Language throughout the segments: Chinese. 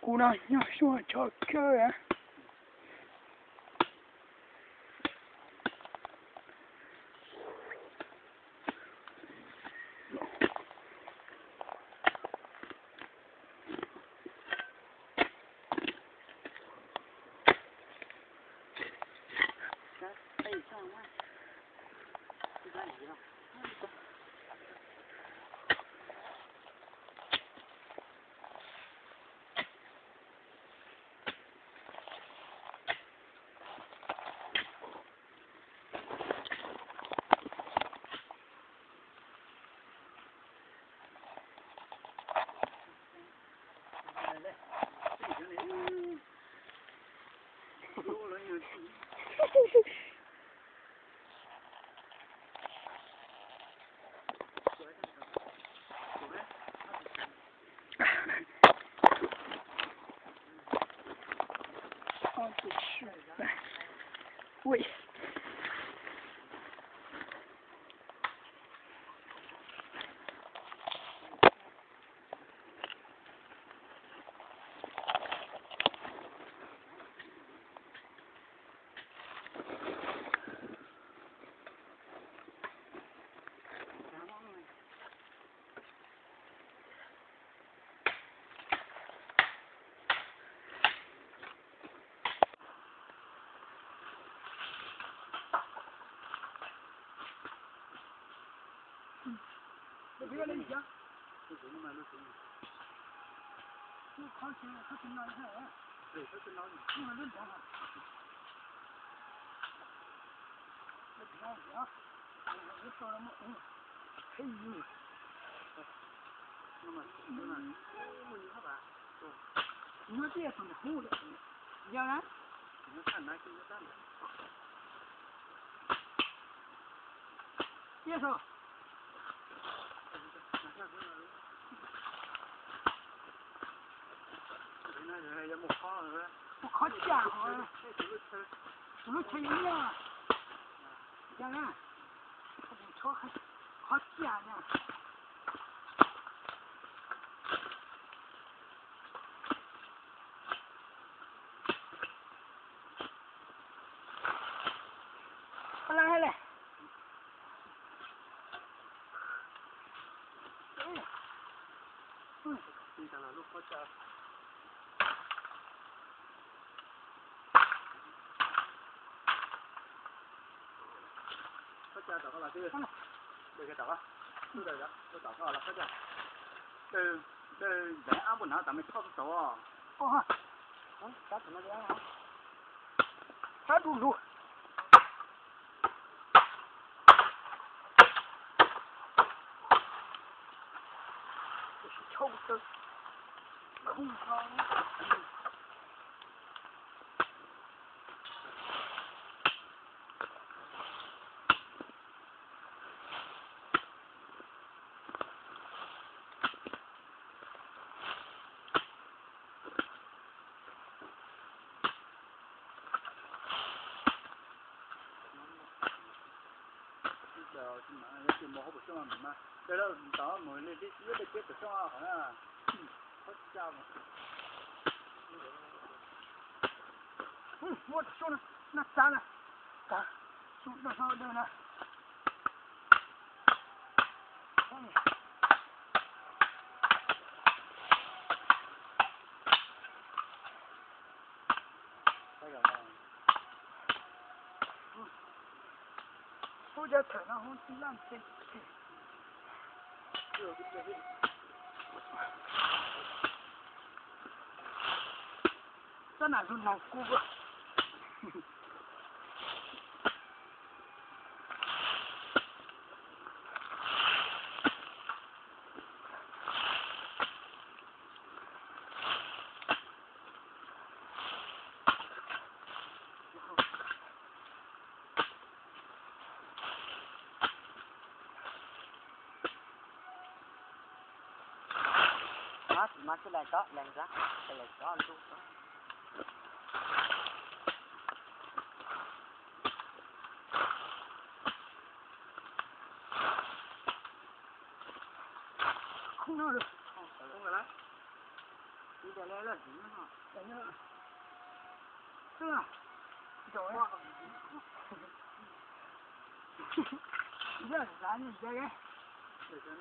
姑娘要说瞧漂亮。喂。这个人家，这怎么买了谁？我考前他是哪里人？对，他是哪里？我们认同他。我看一下，我说了么？嘿呦！那么，我你看吧，你说这也算是好的，要然？你看哪些有蛋的？介绍。我靠家伙，什么吃营养？当然，他这炒还好咸呢。好来好来。你看那路好家。家找好了，这个找啊，是的人都找好了，大家，人安不难，咱们操着走啊。哦哈，咱怎么样啊？咱住住。这是瞅着空旷。就毛不上嘛，这了到门里的有的接不上啊，好像，好家伙。我手呢，那咋了？咋？手那上这呢？手脚疼，然后浪费。这哪是老姑姑？Masih lengkap, lengkap untuk. Không nào được. Không phải lá. 你得来了什么哈？来了。是啊。走呀。你这是啥呢？这个？这个呢？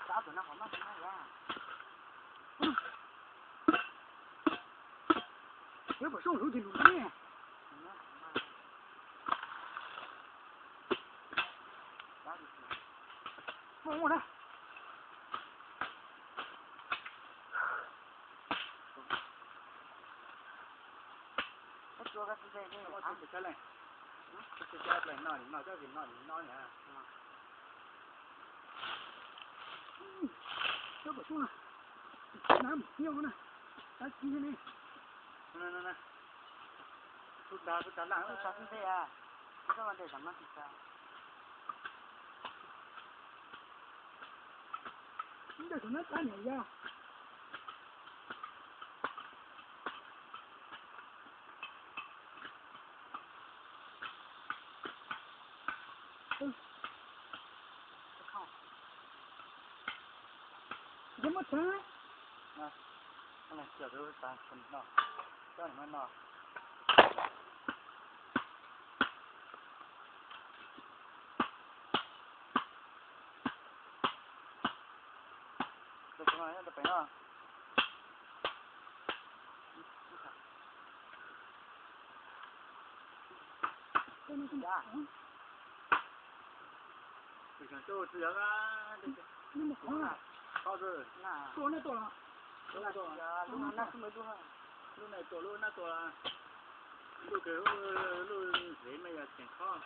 打准了，好慢，要不上楼去录音。我来。我做个是这个，我做这个嘞。这家在哪里？哪家在哪里？哪里？这不行了，拿苗呢，拿今天的。来，不打烂了。啥是这呀？这玩意儿什么意思啊？你这是那啥年呀？怎么吃？啊，我来小时候打很闹，叫你们闹。这什么呀？这本啊？这个都是这个，那么空啊？好子，多了。路那多了，路给路人们也挺好。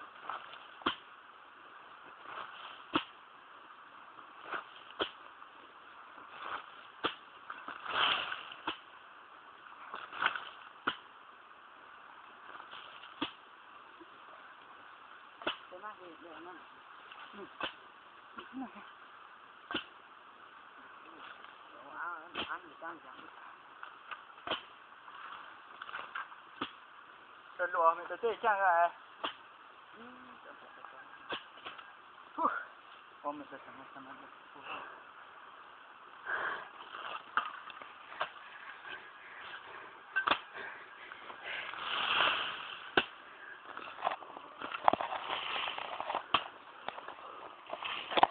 这路没得对象哎。我们这什么的。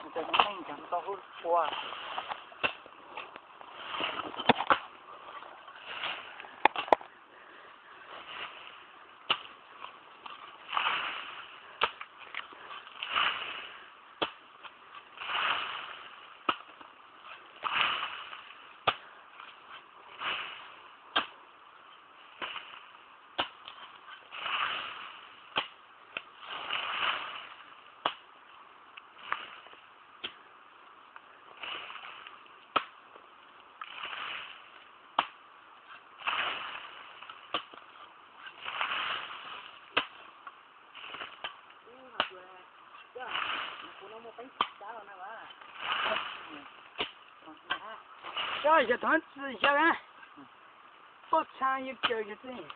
你这能影响到后坡啊？这一段子一下人，不长一个月整。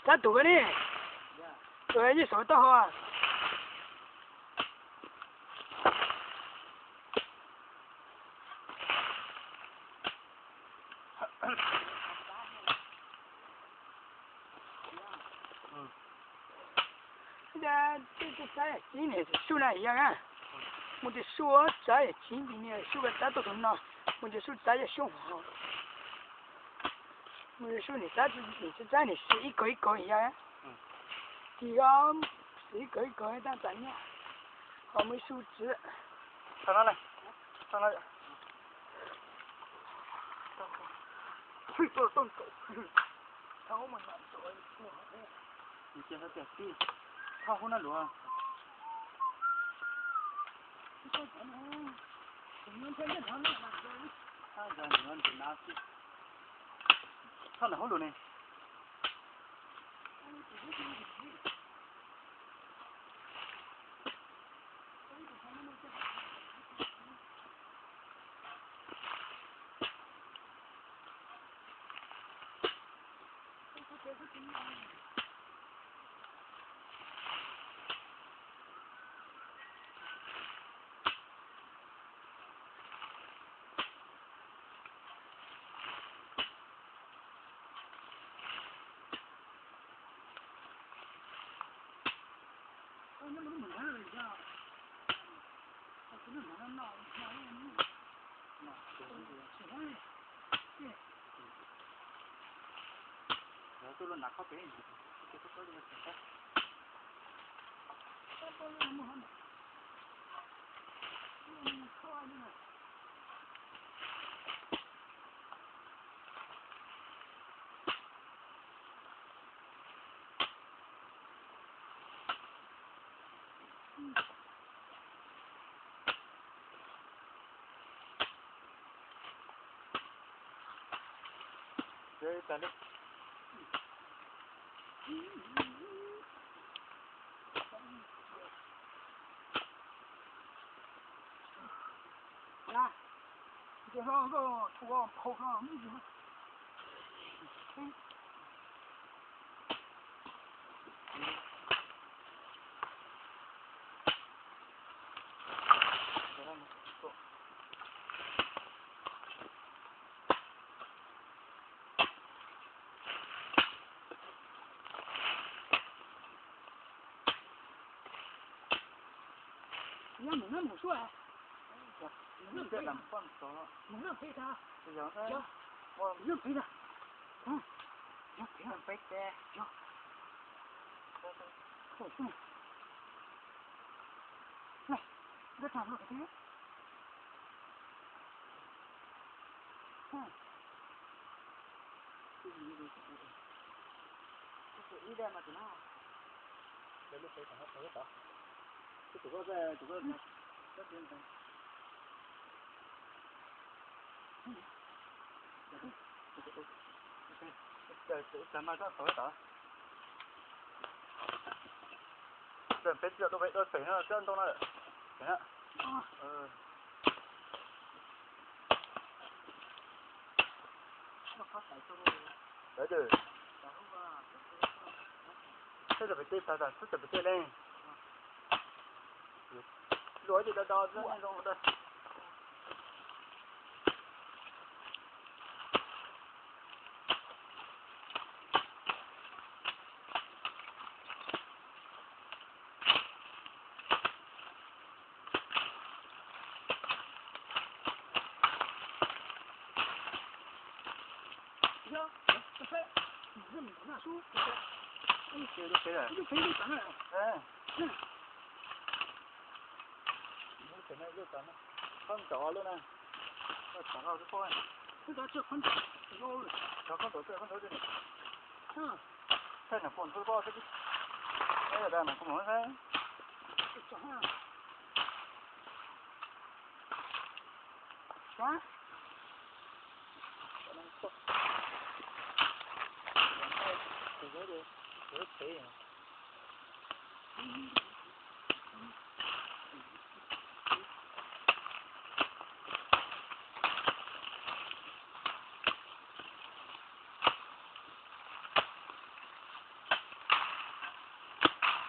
咋多呢？对，你说的好啊。这咱今年是手来一样啊，我的手咱也今年手个咱都动了，我的手咱也凶好，我的手呢咱是咱的是一个一个一样啊，第二是一个一个但咱呢还没手指，上哪来？去做动手，看我们那做的不好的，你现在在地，看我那路。上哪好路呢？那么猛了一下，不是猛了闹喜欢，对。然后都是拿靠背，就是说这个现在。包那么好买，可爱呢。这干的。来，这上个出个跑上没几个。你要猛了猛说哎，猛了赔他，猛了赔他，行，我猛了赔他，行，赔他赔的，行，好行，来，这长了赔，这一点嘛，就那，这里赔他赔得到，这个在这个这边。在马上找得到。这别这都背上这样动了，行了。那他带走了。对对。这不对，啥子？这不对嘞。逻辑的导致那种的。行，这赔，你这没拿手，这都赔了。这就赔3万。你现在就咱们看着了呢，那看到是多少？这个这很高了，这很多这很多这里。才能放出包这个，哎呀，咱们不忙噻。这样。啥？这个赔。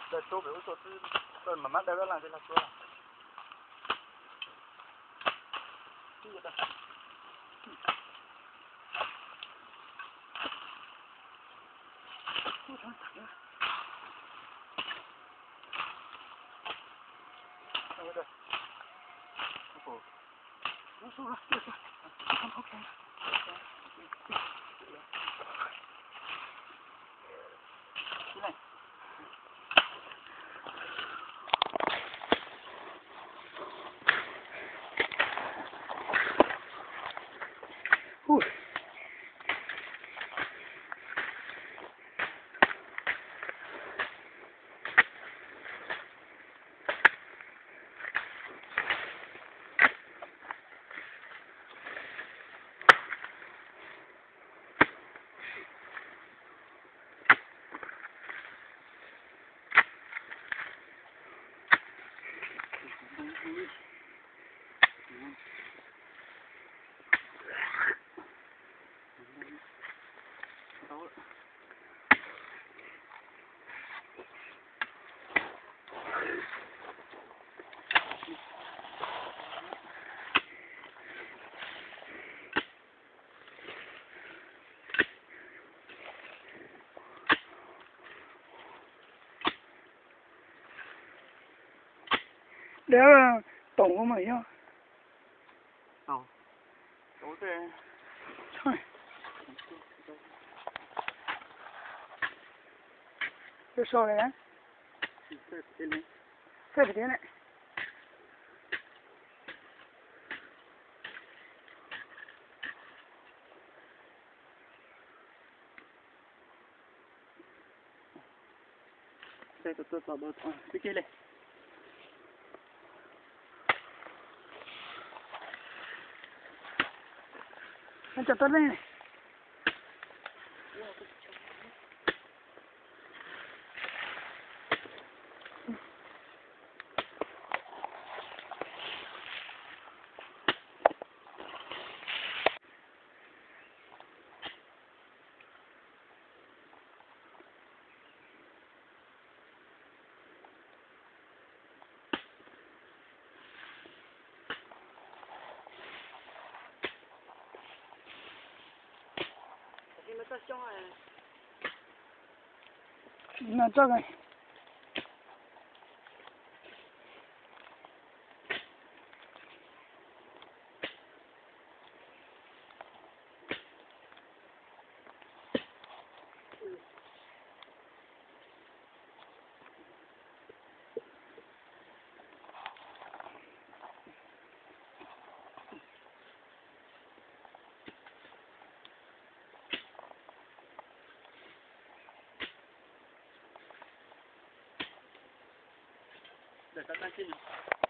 在手背我说是慢慢带个篮给他说了。这个的。我想打呀。那个的。不。我说了，这是。看 OK。进来。到了。那个动物没有。哦，都在。嗨。有少的呢？这不点呢？这个找不到，这个嘞。那叫多冷呢？那这个。在这担心。